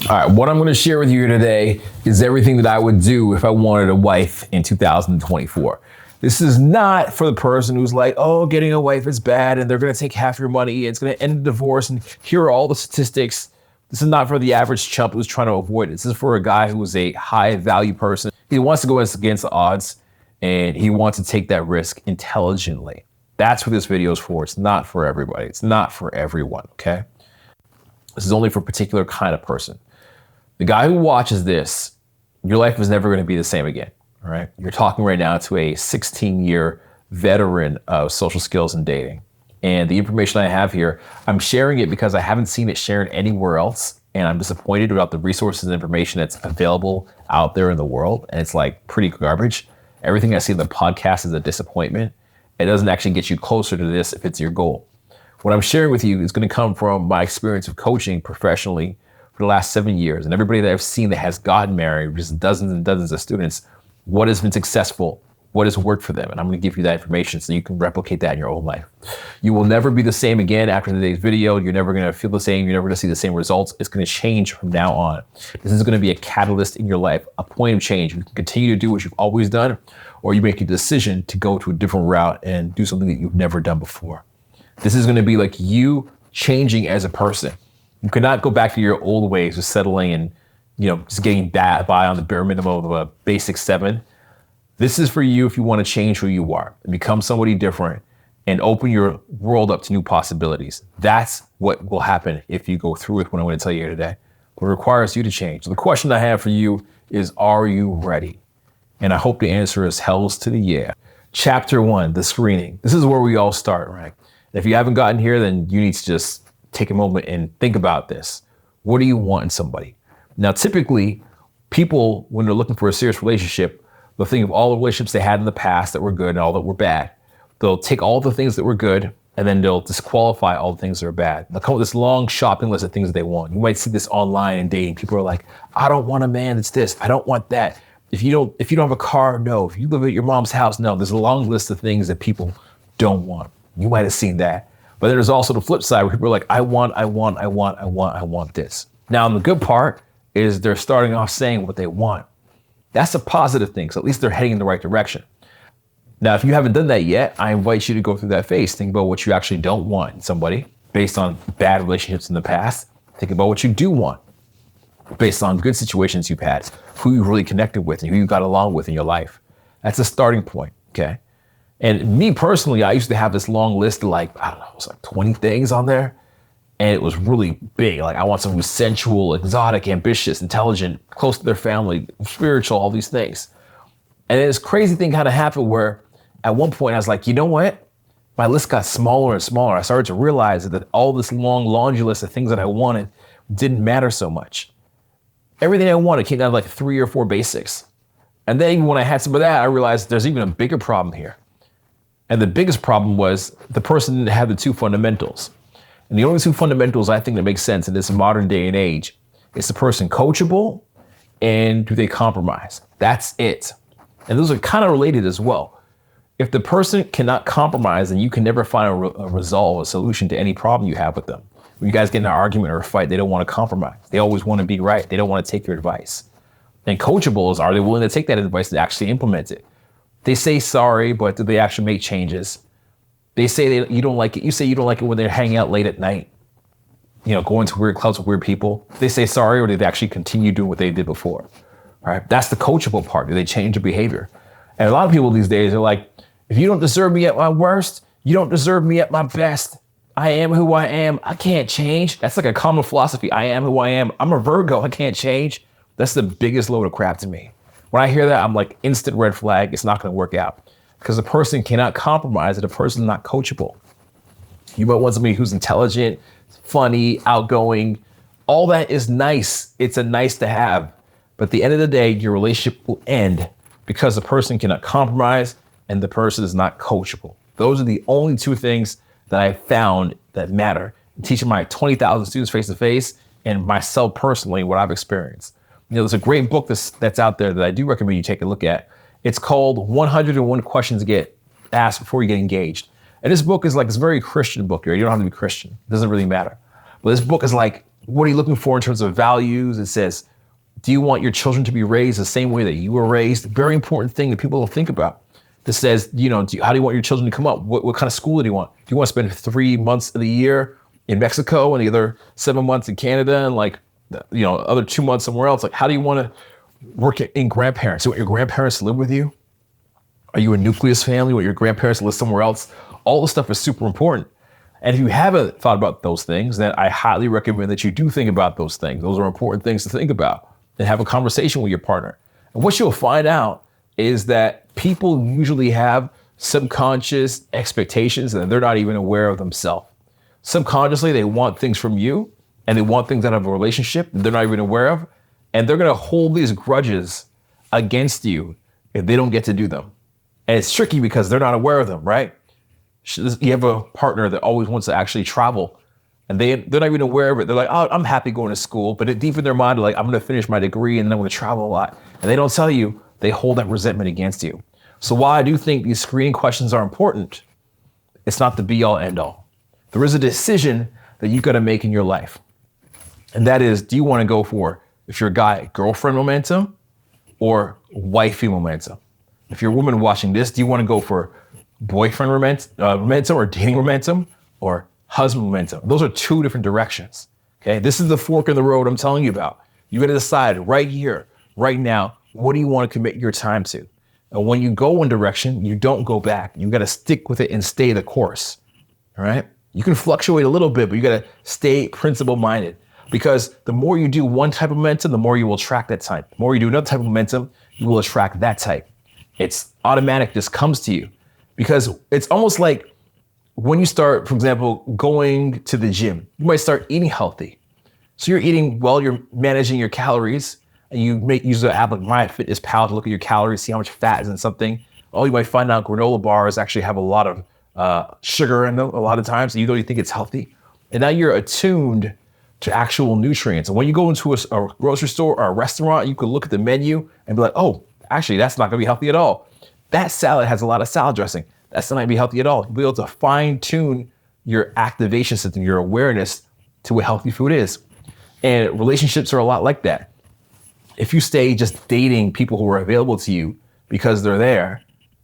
All right, what I'm going to share with you today is everything that I would do if I wanted a wife in 2024. This is not for the person who's like, oh, getting a wife is bad and they're going to take half your money. It's going to end in divorce. And here are all the statistics. This is not for the average chump who's trying to avoid it. This is for a guy who is a high value person. He wants to go against the odds and he wants to take that risk intelligently. That's what this video is for. It's not for everybody. It's not for everyone, okay? This is only for a particular kind of person. The guy who watches this, your life is never going to be the same again, all right? You're talking right now to a 16-year veteran of social skills and dating. And the information I have here, I'm sharing it because I haven't seen it shared anywhere else. And I'm disappointed about the resources and information that's available out there in the world. And it's like pretty garbage. Everything I see in the podcast is a disappointment. It doesn't actually get you closer to this if it's your goal. What I'm sharing with you is going to come from my experience of coaching professionally for the last 7 years. And everybody that I've seen that has gotten married, just dozens and dozens of students, what has been successful, what has worked for them. And I'm going to give you that information so you can replicate that in your own life. You will never be the same again after today's video. You're never going to feel the same. You're never going to see the same results. It's going to change from now on. This is going to be a catalyst in your life, a point of change. You can continue to do what you've always done, or you make a decision to go to a different route and do something that you've never done before. This is going to be like you changing as a person. You cannot go back to your old ways of settling and, just getting by on the bare minimum of a basic 7. This is for you if you want to change who you are and become somebody different and open your world up to new possibilities. That's what will happen if you go through with what I'm going to tell you here today. What requires you to change. So the question I have for you is, are you ready? And I hope the answer is hells to the yeah. Chapter 1, the screening. This is where we all start, right? If you haven't gotten here, then you need to just take a moment and think about this. What do you want in somebody? Now, typically, people, when they're looking for a serious relationship, they'll think of all the relationships they had in the past that were good and all that were bad. They'll take all the things that were good and then they'll disqualify all the things that are bad. They'll come with this long shopping list of things that they want. You might see this online in dating. People are like, I don't want a man that's this. I don't want that. If you don't have a car, no. If you live at your mom's house, no. There's a long list of things that people don't want. You might have seen that. But then there's also the flip side where people are like, I want this. Now, the good part is they're starting off saying what they want. That's a positive thing. So at least they're heading in the right direction. Now, if you haven't done that yet, I invite you to go through that phase. Think about what you actually don't want in somebody based on bad relationships in the past. Think about what you do want based on good situations you've had, who you really connected with and who you got along with in your life. That's a starting point, okay? And me personally, I used to have this long list of it was like 20 things on there. And it was really big. Like, I want someone who's sensual, exotic, ambitious, intelligent, close to their family, spiritual, all these things. And then this crazy thing kind of happened where at one point I was like, you know what? My list got smaller and smaller. I started to realize that all this long laundry list of things that I wanted didn't matter so much. Everything I wanted came down to like 3 or 4 basics. And then even when I had some of that, I realized there's even a bigger problem here. And the biggest problem was the person didn't have the 2 fundamentals. And the only 2 fundamentals I think that make sense in this modern day and age is the person coachable and do they compromise? That's it. And those are kind of related as well. If the person cannot compromise, then you can never find a resolve, a solution to any problem you have with them. When you guys get in an argument or a fight, they don't want to compromise. They always want to be right. They don't want to take your advice. And coachables, are they willing to take that advice and actually implement it? They say sorry, but do they actually make changes? They say you don't like it. You say you don't like it when they're hanging out late at night, going to weird clubs with weird people. They say sorry, or do they actually continue doing what they did before? All right, that's the coachable part. Do they change their behavior? And a lot of people these days are like, if you don't deserve me at my worst, you don't deserve me at my best. I am who I am. I can't change. That's like a common philosophy. I am who I am. I'm a Virgo. I can't change. That's the biggest load of crap to me. When I hear that, I'm like, instant red flag. It's not going to work out. Because a person cannot compromise and a person is not coachable. You might want somebody who's intelligent, funny, outgoing. All that is nice. It's a nice to have. But at the end of the day, your relationship will end because the person cannot compromise and the person is not coachable. Those are the only 2 things that I found that matter in teaching my 20,000 students face-to-face and myself personally, what I've experienced. There's a great book that's out there that I do recommend you take a look at. It's called 101 Questions to Get Asked Before You Get Engaged. And this book is like, it's a very Christian book here. You don't have to be Christian. It doesn't really matter. But this book is like What are you looking for in terms of values? It says, do you want your children to be raised the same way that you were raised? Very important thing that people don't think about. This says, how do you want your children to come up? What kind of school do you want? Do you want to spend 3 months of the year in Mexico and the other 7 months in Canada and other 2 months somewhere else? Like, how do you want to work in grandparents? Do you want your grandparents to live with you? Are you a nucleus family? Want your grandparents to live somewhere else? All this stuff is super important. And if you haven't thought about those things, then I highly recommend that you do think about those things. Those are important things to think about and have a conversation with your partner. And what you'll find out is that people usually have subconscious expectations that they're not even aware of themselves. Subconsciously, they want things from you and they want things out of a relationship that they're not even aware of. And they're going to hold these grudges against you if they don't get to do them. And it's tricky because they're not aware of them, right? You have a partner that always wants to actually travel and they're not even aware of it. They're like, oh, I'm happy going to school. But deep in their mind, they're like, I'm going to finish my degree and then I'm going to travel a lot. And they don't tell you, they hold that resentment against you. So while I do think these screening questions are important, it's not the be all end all. There is a decision that you've got to make in your life. And that is, do you want to go for, if you're a guy, girlfriend momentum or wifey momentum? If you're a woman watching this, do you want to go for boyfriend momentum or dating momentum or husband momentum? Those are two different directions. Okay, this is the fork in the road I'm telling you about. You got to decide right here, right now, what do you want to commit your time to? And when you go one direction, you don't go back. You got to stick with it and stay the course. All right. You can fluctuate a little bit, but you got to stay principle minded, because the more you do one type of momentum, the more you will attract that type. The more you do another type of momentum, you will attract that type. It's automatic. This comes to you because it's almost like when you start, for example, going to the gym, you might start eating healthy. So you're eating well, you're managing your calories, and you use the app like MyFitnessPal to look at your calories, see how much fat is in something. Oh, you might find out granola bars actually have a lot of sugar in them a lot of times, even though you think it's healthy. And now you're attuned to actual nutrients. And when you go into a grocery store or a restaurant, you can look at the menu and be like, oh, actually, that's not gonna be healthy at all. That salad has a lot of salad dressing. That's not gonna be healthy at all. You'll be able to fine tune your activation system, your awareness to what healthy food is. And relationships are a lot like that. If you stay just dating people who are available to you because they're there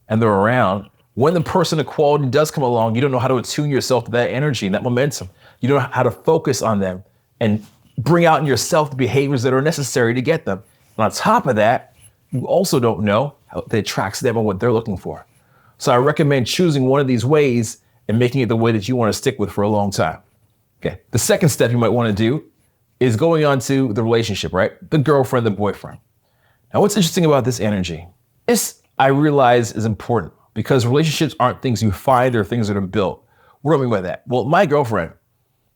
and they're around, when the person of quality does come along, you don't know how to attune yourself to that energy and that momentum. You don't know how to focus on them and bring out in yourself the behaviors that are necessary to get them. And on top of that, you also don't know how it attracts them and what they're looking for. So I recommend choosing one of these ways and making it the way that you want to stick with for a long time. Okay. The second step you might want to do is going on to the relationship, right? The girlfriend, the boyfriend. Now, what's interesting about this energy? This, I realize, is important because relationships aren't things you find or things that are built. What do I mean by that? Well, my girlfriend,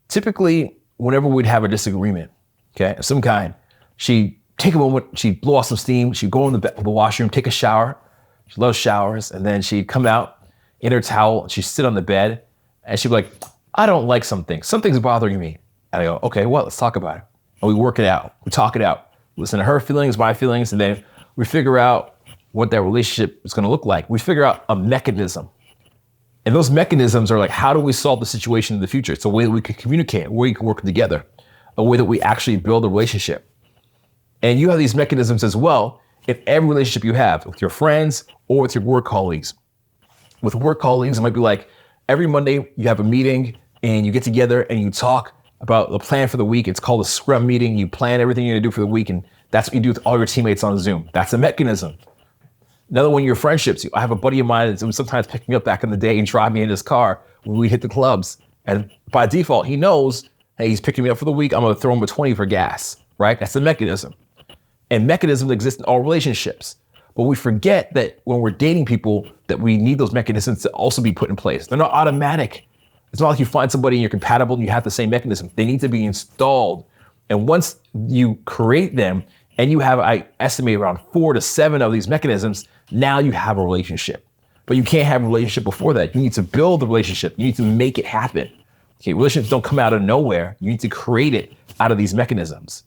typically, whenever we'd have a disagreement, okay, of some kind, she'd take a moment, she'd blow off some steam, she'd go in the washroom, take a shower. She loves showers. And then she'd come out in her towel, she'd sit on the bed, and she'd be like, I don't like something. Something's bothering me. And I go, okay, well, let's talk about it. And we work it out. We talk it out. Listen to her feelings, my feelings, and then we figure out what that relationship is going to look like. We figure out a mechanism. And those mechanisms are like, how do we solve the situation in the future? It's a way that we can communicate, a way we can work together, a way that we actually build a relationship. And you have these mechanisms as well in every relationship you have with your friends or with your work colleagues. With work colleagues, it might be like every Monday you have a meeting and you get together and you talk about the plan for the week. It's called a scrum meeting. You plan everything you're gonna do for the week, and that's what you do with all your teammates on Zoom. That's a mechanism. Another one, your friendships. I have a buddy of mine that would sometimes pick me up back in the day and drive me in his car when we hit the clubs. And by default, he knows, hey, he's picking me up for the week. I'm gonna throw him a 20 for gas, right? That's a mechanism. And mechanisms exist in all relationships. But we forget that when we're dating people, that we need those mechanisms to also be put in place. They're not automatic. It's not like you find somebody and you're compatible and you have the same mechanism. They need to be installed. And once you create them and you have, I estimate, around 4 to 7 of these mechanisms, now you have a relationship. But you can't have a relationship before that. You need to build the relationship. You need to make it happen. Okay, relationships don't come out of nowhere. You need to create it out of these mechanisms.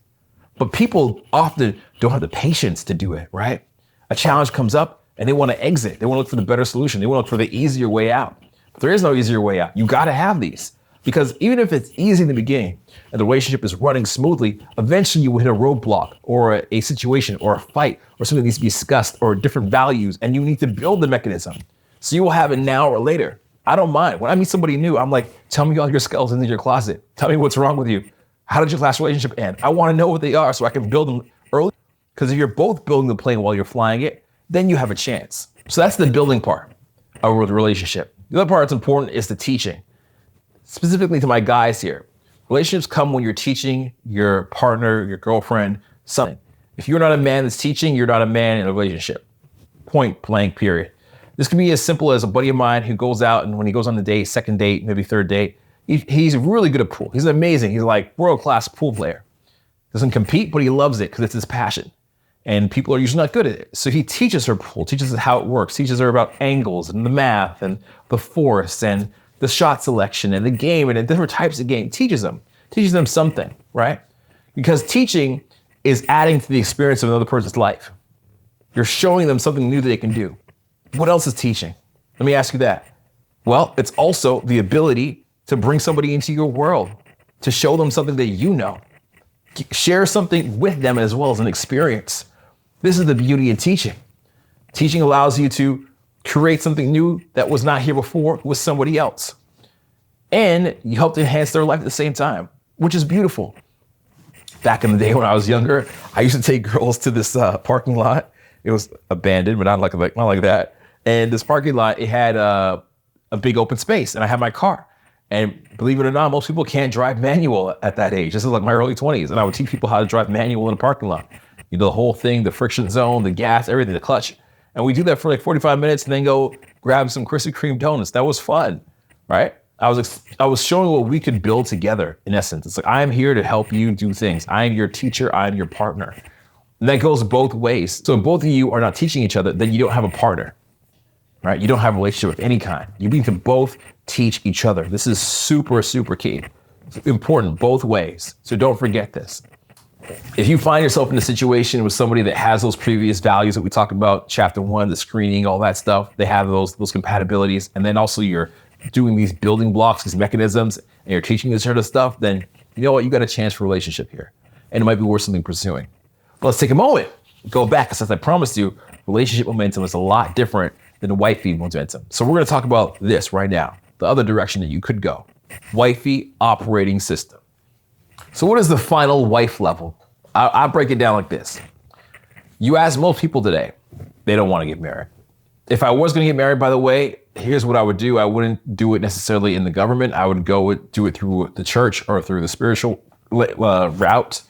But people often don't have the patience to do it, right? A challenge comes up and they want to exit. They want to look for the better solution. They want to look for the easier way out. But there is no easier way out. You got to have these. Because even if it's easy in the beginning and the relationship is running smoothly, eventually you will hit a roadblock or a situation or a fight or something that needs to be discussed or different values, and you need to build the mechanism. So you will have it now or later. I don't mind. When I meet somebody new, I'm like, tell me all your skeletons in your closet. Tell me what's wrong with you. How did your last relationship end? I want to know what they are so I can build them early. Because if you're both building the plane while you're flying it, then you have a chance. So that's the building part of the relationship. The other part that's important is the teaching. Specifically to my guys here, relationships come when you're teaching your partner, your girlfriend, something. If you're not a man that's teaching, you're not a man in a relationship. Point blank, period. This can be as simple as a buddy of mine who goes out and when he goes on the date, second date, maybe third date, he's really good at pool. He's amazing. He's like world-class pool player. Doesn't compete, but he loves it because it's his passion. And people are usually not good at it. So he teaches her pool, teaches her how it works, teaches her about angles and the math and the force and the shot selection and the game and the different types of game, teaches them something, right? Because teaching is adding to the experience of another person's life. You're showing them something new that they can do. What else is teaching? Let me ask you that. Well, it's also the ability to bring somebody into your world, to show them something that you know. Share something with them as well as an experience. This is the beauty of teaching. Teaching allows you to create something new that was not here before with somebody else. And you help to enhance their life at the same time, which is beautiful. Back in the day when I was younger, I used to take girls to this parking lot. It was abandoned, but not like that. And this parking lot, it had a big open space, and I had my car. And believe it or not, most people can't drive manual at that age. This is like my early 20s, and I would teach people how to drive manual in a parking lot. You know, the whole thing, the friction zone, the gas, everything, the clutch. And we do that for like 45 minutes and then go grab some Krispy Kreme donuts. That was fun, right? I was showing what we could build together, in essence. It's like, I'm here to help you do things. I am your teacher, I am your partner. And that goes both ways. So if both of you are not teaching each other, then you don't have a partner, right? You don't have a relationship of any kind. You need to both teach each other. This is super, super key. It's important both ways. So don't forget this. If you find yourself in a situation with somebody that has those previous values that we talked about, chapter 1, the screening, all that stuff, they have those compatibilities, and then also you're doing these building blocks, these mechanisms, and you're teaching this sort of stuff, then you know what, you got a chance for a relationship here. And it might be worth something pursuing. But let's take a moment, go back, because as I promised you, relationship momentum is a lot different than the wifey momentum. So we're gonna talk about this right now, the other direction that you could go. Wifey operating system. So what is the final wife level? I'll break it down like this. You ask most people today, they don't want to get married. If I was going to get married, by the way, here's what I would do. I wouldn't do it necessarily in the government. I would do it through the church or through the spiritual route.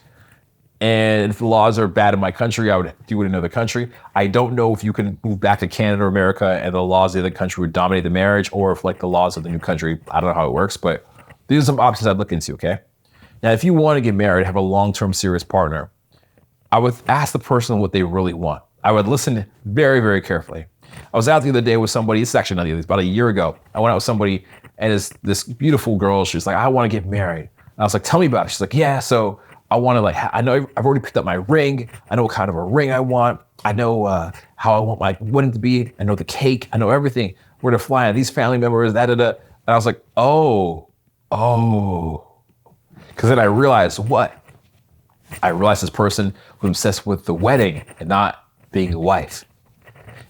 And if the laws are bad in my country, I would do it in another country. I don't know if you can move back to Canada or America and the laws of the other country would dominate the marriage, or if like the laws of the new country, I don't know how it works, but these are some options I'd look into, okay? Now, if you want to get married, have a long-term serious partner, I would ask the person what they really want. I would listen very, very carefully. I was out the other day with somebody, it's actually not the other day, about a year ago. I went out with somebody and this beautiful girl, she's like, I want to get married. And I was like, tell me about it. She's like, yeah, so I want to I know I've already picked up my ring. I know what kind of a ring I want. I know how I want my wedding to be. I know the cake. I know everything. We're going to fly on these family members, da-da-da. And I was like, oh. Because then I realized what? I realized this person was obsessed with the wedding and not being a wife.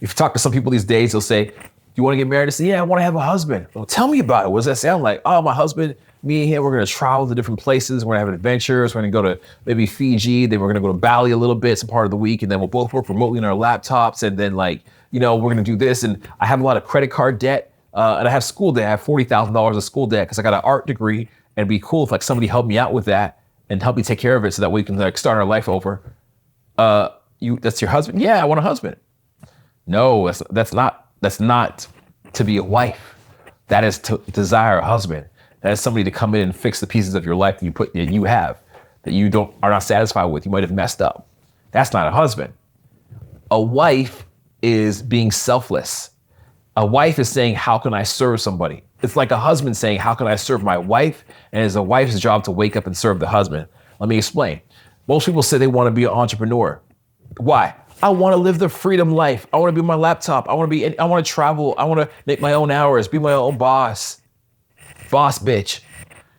If you talk to some people these days, they'll say, do you want to get married? They say, yeah, I want to have a husband. Well, tell me about it. What does that sound like? Oh, my husband, me and him, we're going to travel to different places. We're going to have adventures. We're going to go to maybe Fiji. Then we're going to go to Bali a little bit, some part of the week. And then we'll both work remotely on our laptops. And then we're going to do this. And I have a lot of credit card debt. And I have school debt. I have $40,000 of school debt because I got an art degree. And it'd be cool if somebody helped me out with that and help me take care of it so that we can start our life over. That's your husband? Yeah, I want a husband. No, that's not to be a wife. That is to desire a husband. That is somebody to come in and fix the pieces of your life that you have that you are not satisfied with. You might have messed up. That's not a husband. A wife is being selfless. A wife is saying, how can I serve somebody? It's like a husband saying, how can I serve my wife? And it's a wife's job to wake up and serve the husband. Let me explain. Most people say they want to be an entrepreneur. Why? I want to live the freedom life. I want to be on my laptop. I want to travel. I want to make my own hours, be my own boss. Boss bitch.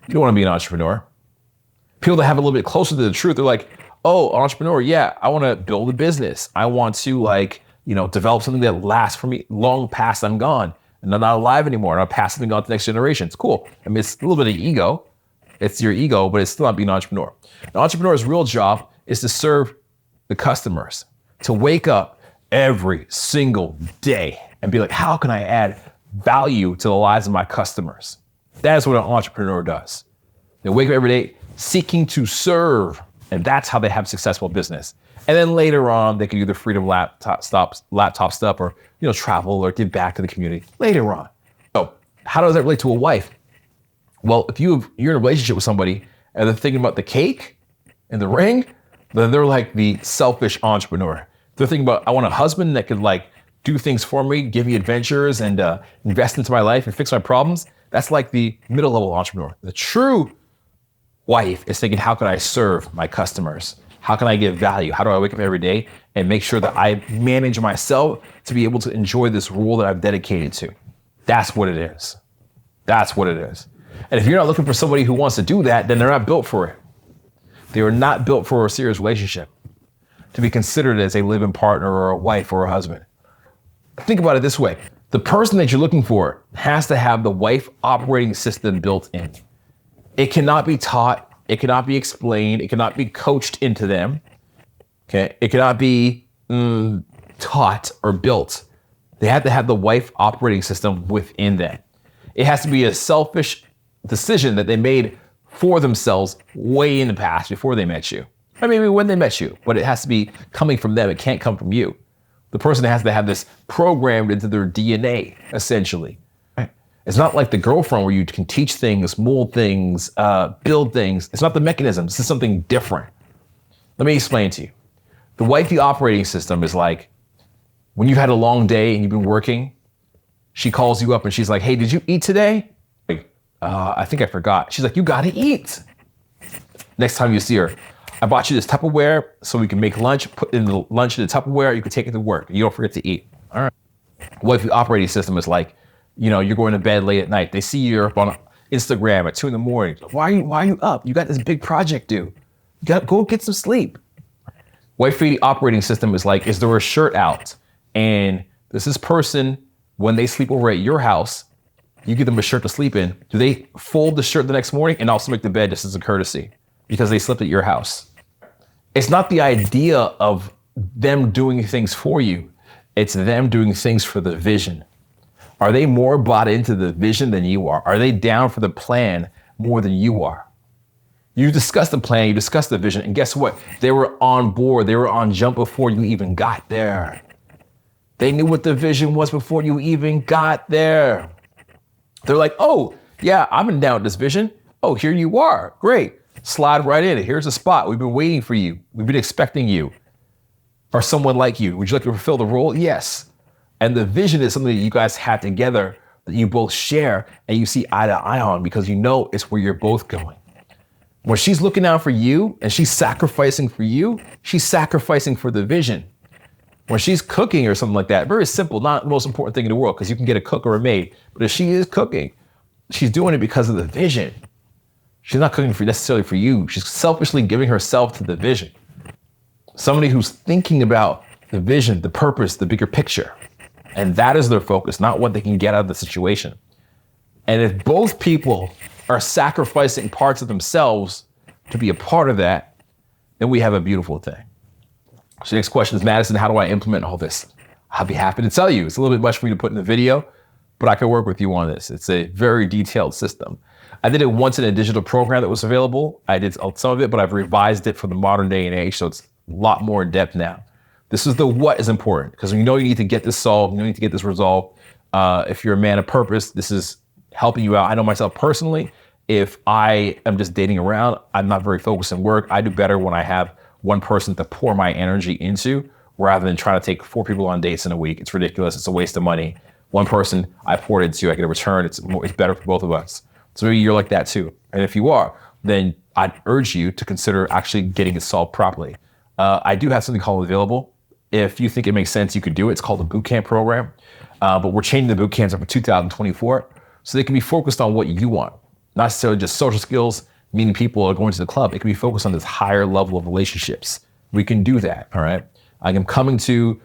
You don't want to be an entrepreneur. People that have a little bit closer to the truth, they're like, oh, entrepreneur, yeah, I want to build a business. I want to develop something that lasts for me long past I'm gone and I'm not alive anymore. And I'll pass something on to the next generation. It's cool. I mean, it's a little bit of ego. It's your ego, but it's still not being an entrepreneur. An entrepreneur's real job is to serve the customers, to wake up every single day and be like, how can I add value to the lives of my customers? That is what an entrepreneur does. They wake up every day seeking to serve, and that's how they have successful business. And then later on, they can do the freedom laptop stuff or travel or give back to the community later on. So how does that relate to a wife? Well, if you're in a relationship with somebody and they're thinking about the cake and the ring, then they're like the selfish entrepreneur. They're thinking about, I want a husband that could do things for me, give me adventures and invest into my life and fix my problems. That's like the middle level entrepreneur. The true wife is thinking, how can I serve my customers? How can I give value? How do I wake up every day and make sure that I manage myself to be able to enjoy this role that I've dedicated to? That's what it is. That's what it is. And if you're not looking for somebody who wants to do that, then they're not built for it. They are not built for a serious relationship to be considered as a living partner or a wife or a husband. Think about it this way. The person that you're looking for has to have the wife operating system built in. It cannot be taught. It cannot be explained. It cannot be coached into them. Okay. It cannot be taught or built. They have to have the wife operating system within them. It has to be a selfish decision that they made for themselves way in the past before they met you. Or maybe when they met you, but it has to be coming from them. It can't come from you. The person has to have this programmed into their DNA, essentially. It's not like the girlfriend where you can teach things, mold things, build things. It's not the mechanism. This is something different. Let me explain to you. The wifey operating system is like when you've had a long day and you've been working, she calls you up and she's like, hey, did you eat today? I think I forgot. She's like, you gotta eat. Next time you see her, I bought you this Tupperware so we can make lunch, put in the lunch in the Tupperware, you can take it to work. You don't forget to eat. All right. Wifey operating system is like, you're going to bed late at night. They see you up on Instagram at 2 a.m. Why are you up? You got this big project due. You got to go get some sleep. Wifey operating system is like, is there a shirt out? And this person, when they sleep over at your house, you give them a shirt to sleep in. Do they fold the shirt the next morning and also make the bed just as a courtesy because they slept at your house? It's not the idea of them doing things for you. It's them doing things for the vision. Are they more bought into the vision than you are? Are they down for the plan more than you are? You discussed the plan, you discussed the vision, and guess what? They were on board, they were on jump before you even got there. They knew what the vision was before you even got there. They're like, oh, yeah, I've been down with this vision. Oh, here you are. Great. Slide right in. Here's a spot. We've been waiting for you. We've been expecting you or someone like you. Would you like to fulfill the role? Yes. And the vision is something that you guys had together that you both share and you see eye to eye on because you know it's where you're both going. When she's looking out for you and she's sacrificing for you, she's sacrificing for the vision. When she's cooking or something like that, very simple, not the most important thing in the world because you can get a cook or a maid. But if she is cooking, she's doing it because of the vision. She's not cooking necessarily for you. She's selfishly giving herself to the vision. Somebody who's thinking about the vision, the purpose, the bigger picture. And that is their focus, not what they can get out of the situation. And if both people are sacrificing parts of themselves to be a part of that, then we have a beautiful thing. So the next question is, Madison, how do I implement all this? I'll be happy to tell you. It's a little bit much for me to put in the video, but I can work with you on this. It's a very detailed system. I did it once in a digital program that was available. I did some of it, but I've revised it for the modern day and age, so it's a lot more in depth now. This is the what is important, because you know you need to get this solved, you need to get this resolved. If you're a man of purpose, this is helping you out. I know myself personally, if I am just dating around, I'm not very focused in work. I do better when I have one person to pour my energy into rather than trying to take 4 people on dates in a week. It's ridiculous. It's a waste of money. One person I poured into, I get a return. It's better for both of us. So maybe you're like that too. And if you are, then I'd urge you to consider actually getting it solved properly. I do have something called available. If you think it makes sense, you could do it. It's called a bootcamp program. But we're changing the boot camps up for 2024 so they can be focused on what you want. not necessarily just social skills, meeting people or going to the club. It can be focused on this higher level of relationships. We can do that, all right? I am coming to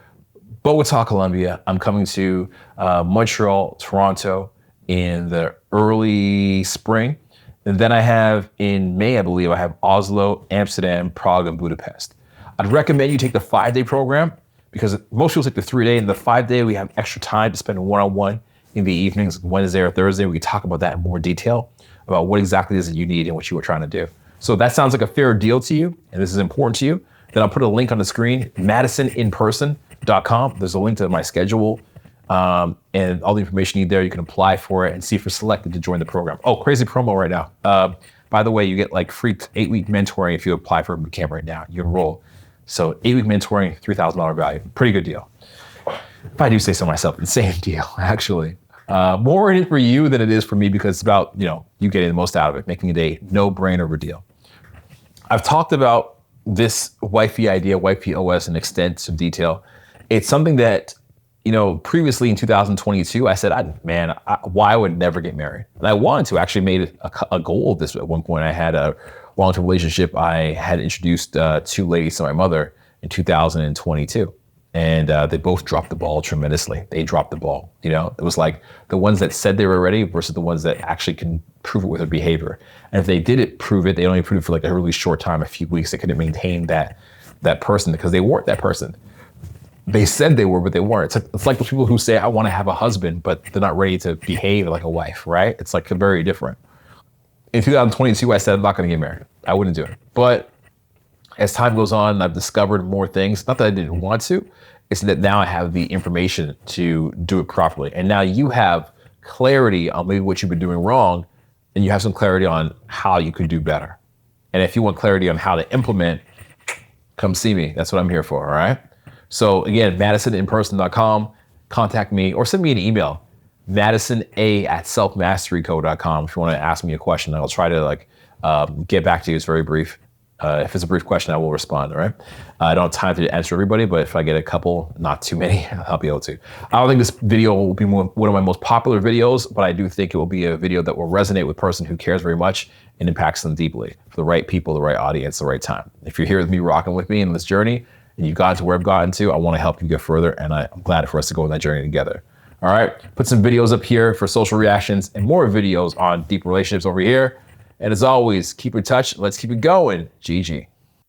Bogota, Colombia. I'm coming to Montreal, Toronto in the early spring. And then I have in May, I believe, I have Oslo, Amsterdam, Prague, and Budapest. I'd recommend you take the 5-day program because most people take the 3-day, and the 5-day we have extra time to spend one-on-one in the evenings, Wednesday or Thursday. We can talk about that in more detail about what exactly it is that you need and what you were trying to do. So that sounds like a fair deal to you, and this is important to you, then I'll put a link on the screen, MadisonInperson.com. There's a link to my schedule and all the information you need there. You can apply for it and see if you're selected to join the program. Oh, crazy promo right now. By the way, you get like free 8-week mentoring if you apply for a boot camp right now. You enroll. So 8-week mentoring, $3,000 value. Pretty good deal. If I do say so myself, insane deal, actually. More in it for you than it is for me because it's about, you getting the most out of it, making it a no-brainer of a deal. I've talked about this wifey idea, wifey OS, in extensive detail. It's something that, previously in 2022, I said, why I would never get married. And I wanted to, actually made a goal of this at one point. I had a long-term relationship. I had introduced 2 ladies to my mother in 2022. And they both dropped the ball tremendously. They dropped the ball. It was like the ones that said they were ready versus the ones that actually can prove it with their behavior. And if they did prove it, they only proved it for like a really short time, a few weeks. They couldn't maintain that person because they weren't that person. They said they were, but they weren't. It's like those people who say, I want to have a husband, but they're not ready to behave like a wife, right? It's like very different. In 2022, I said, I'm not going to get married. I wouldn't do it. But as time goes on, I've discovered more things. Not that I didn't want to, it's that now I have the information to do it properly. And now you have clarity on maybe what you've been doing wrong, and you have some clarity on how you could do better. And if you want clarity on how to implement, come see me. That's what I'm here for, all right? So again, MadisonInperson.com, contact me or send me an email, madisona@selfmasteryco.com. If you want to ask me a question, I'll try to get back to you. It's very brief. If it's a brief question, I will respond, all right? I don't have time to answer everybody, but if I get a couple, not too many, I'll be able to. I don't think this video will be one of my most popular videos, but I do think it will be a video that will resonate with a person who cares very much and impacts them deeply for the right people, the right audience, the right time. If you're here with me, rocking with me in this journey, and you've gotten to where I've gotten to, I want to help you get further, and I'm glad for us to go on that journey together. All right, put some videos up here for social reactions and more videos on deep relationships over here. And as always, keep in touch. Let's keep it going. GG.